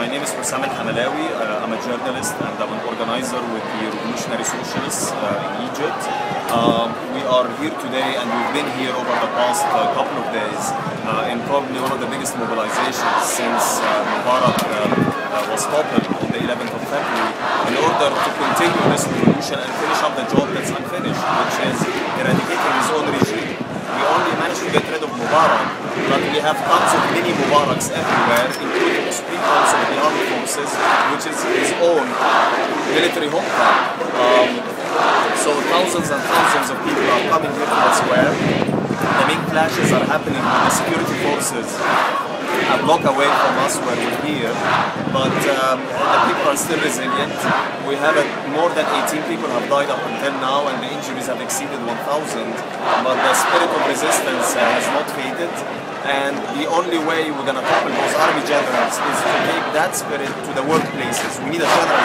My name is Hussam Al-Hamalawi. I'm a journalist and I'm an organizer with the Revolutionary Socialists in Egypt. We are here today and we've been here over the past couple of days in probably one of the biggest mobilizations since Mubarak was toppled on the 11th of February in order to continue this revolution and finish up the job that's unfinished, which is eradicating his own regime. We only managed to get rid of Mubarak, but we have tons of mini Mubaraks everywhere, including the Supreme Council of the Armed Forces, which is his own military hometown. So thousands and thousands of people are coming here to the square. The main clashes are happening with the security forces a block away from us where we're here, but the people are still resilient. We have more than 18 people have died up until now and the injuries have exceeded 1,000, but the spirit of resistance has not faded, and the only way we're going to topple those army generals is to take that spirit to the workplaces. We need a general